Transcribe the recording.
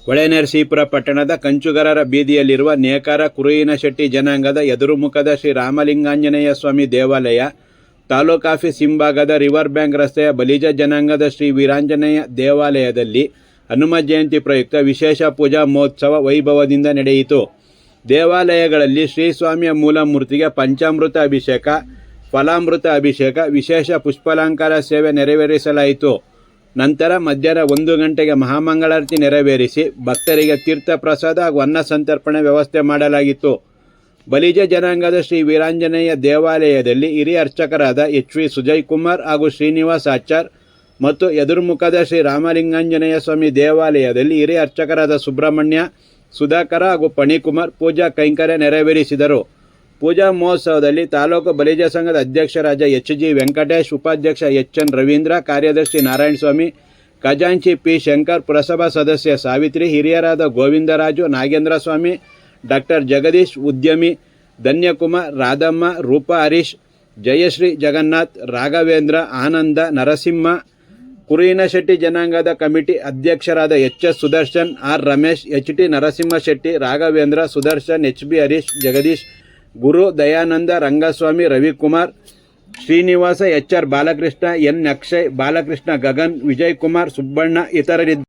ಹೊಳೆನರಸೀಪುರ ಪಟ್ಟಣದ ಕಂಚುಗರರ ಬೀದಿಯಲ್ಲಿರುವ ನೇಕಾರ ಕುರುಯಿನಶೆಟ್ಟಿ ಜನಾಂಗದ ಎದುರುಮುಖದ ಶ್ರೀ ರಾಮಲಿಂಗಾಂಜನೇಯ ಸ್ವಾಮಿ ದೇವಾಲಯ, ತಾಲೂಕು ಆಫೀಸ್ ಹಿಂಭಾಗದ ರಿವರ್ ಬ್ಯಾಂಕ್ ರಸ್ತೆಯ ಬಲಿಜ ಜನಾಂಗದ ಶ್ರೀ ವೀರಾಂಜನೇಯ ದೇವಾಲಯದಲ್ಲಿ ಹನುಮ ಜಯಂತಿ ಪ್ರಯುಕ್ತ ವಿಶೇಷ ಪೂಜಾ ಮಹೋತ್ಸವ ವೈಭವದಿಂದ ನಡೆಯಿತು. ದೇವಾಲಯಗಳಲ್ಲಿ ಶ್ರೀ ಸ್ವಾಮಿಯ ಮೂಲ ಮೂರ್ತಿಗೆ ಪಂಚಾಮೃತ ಅಭಿಷೇಕ, ಫಲಾಮೃತ ಅಭಿಷೇಕ, ವಿಶೇಷ ಪುಷ್ಪಾಲಂಕಾರ ಸೇವೆ ನೆರವೇರಿಸಲಾಯಿತು. ನಂತರ ಮಧ್ಯಾಹ್ನ 1 ಗಂಟೆಗೆ ಮಹಾಮಂಗಳಾರತಿ ನೆರವೇರಿಸಿ ಭಕ್ತರಿಗೆ ತೀರ್ಥ ಪ್ರಸಾದ ಹಾಗೂ ಅನ್ನ ಸಂತರ್ಪಣೆ ವ್ಯವಸ್ಥೆ ಮಾಡಲಾಗಿತ್ತು. ಬಲಿಜ ಜನಾಂಗದ ಶ್ರೀ ವೀರಾಂಜನೇಯ ದೇವಾಲಯದಲ್ಲಿ ಹಿರಿಯ ಅರ್ಚಕರಾದ ಎಚ್.ವಿ. ಸುಜಯ್ ಕುಮಾರ್ ಹಾಗೂ ಶ್ರೀನಿವಾಸ್ ಆಚಾರ್ ಮತ್ತು ಎದುರುಮುಖದ ಶ್ರೀ ರಾಮಲಿಂಗಾಂಜನೇಯ ಸ್ವಾಮಿ ದೇವಾಲಯದಲ್ಲಿ ಹಿರಿಯ ಅರ್ಚಕರಾದ ಸುಬ್ರಹ್ಮಣ್ಯ, ಸುಧಾಕರ ಹಾಗೂ ಫಣಿಕುಮಾರ್ ಪೂಜಾ ಕೈಂಕರ್ಯ ನೆರವೇರಿಸಿದರು. ಪೂಜಾ ಮಹೋತ್ಸವದಲ್ಲಿ ತಾಲೂಕು ಬಲಿಜ ಸಂಘದ ಅಧ್ಯಕ್ಷರಾದ ಎಚ್.ಜಿ. ವೆಂಕಟೇಶ್, ಉಪಾಧ್ಯಕ್ಷ ಎಚ್.ಎನ್. ರವೀಂದ್ರ, ಕಾರ್ಯದರ್ಶಿ ನಾರಾಯಣಸ್ವಾಮಿ, ಖಜಾಂಚಿ ಪಿ. ಶಂಕರ್, ಪುರಸಭಾ ಸದಸ್ಯ ಸಾವಿತ್ರಿ, ಹಿರಿಯರಾದ ಗೋವಿಂದರಾಜು, ನಾಗೇಂದ್ರಸ್ವಾಮಿ, ಡಾಕ್ಟರ್ ಜಗದೀಶ್, ಉದ್ಯಮಿ ಧನ್ಯಕುಮಾರ್, ರಾಧಮ್ಮ, ರೂಪಾ ಹರೀಶ್, ಜಯಶ್ರೀ, ಜಗನ್ನಾಥ್, ರಾಘವೇಂದ್ರ, ಆನಂದ, ನರಸಿಂಹ, ಕುರುಯಿನಶೆಟ್ಟಿ ಜನಾಂಗದ ಕಮಿಟಿ ಅಧ್ಯಕ್ಷರಾದ ಎಚ್.ಎಸ್. ಸುದರ್ಶನ್, ಆರ್. ರಮೇಶ್, ಎಚ್.ಟಿ. ನರಸಿಂಹಶೆಟ್ಟಿ, ರಾಘವೇಂದ್ರ, ಸುದರ್ಶನ್, ಎಚ್.ಬಿ. ಹರೀಶ್, ಜಗದೀಶ್, ಗುರು, ದಯಾನಂದ, ರಂಗಸ್ವಾಮಿ, ರವಿಕುಮಾರ್, ಶ್ರೀನಿವಾಸ, ಎಚ್.ಆರ್. ಬಾಲಕೃಷ್ಣ, ಎನ್. ಅಕ್ಷಯ್, ಬಾಲಕೃಷ್ಣ, ಗಗನ್, ವಿಜಯಕುಮಾರ್, ಸುಬ್ಬಣ್ಣ ಇತರರಿದ್ದರು.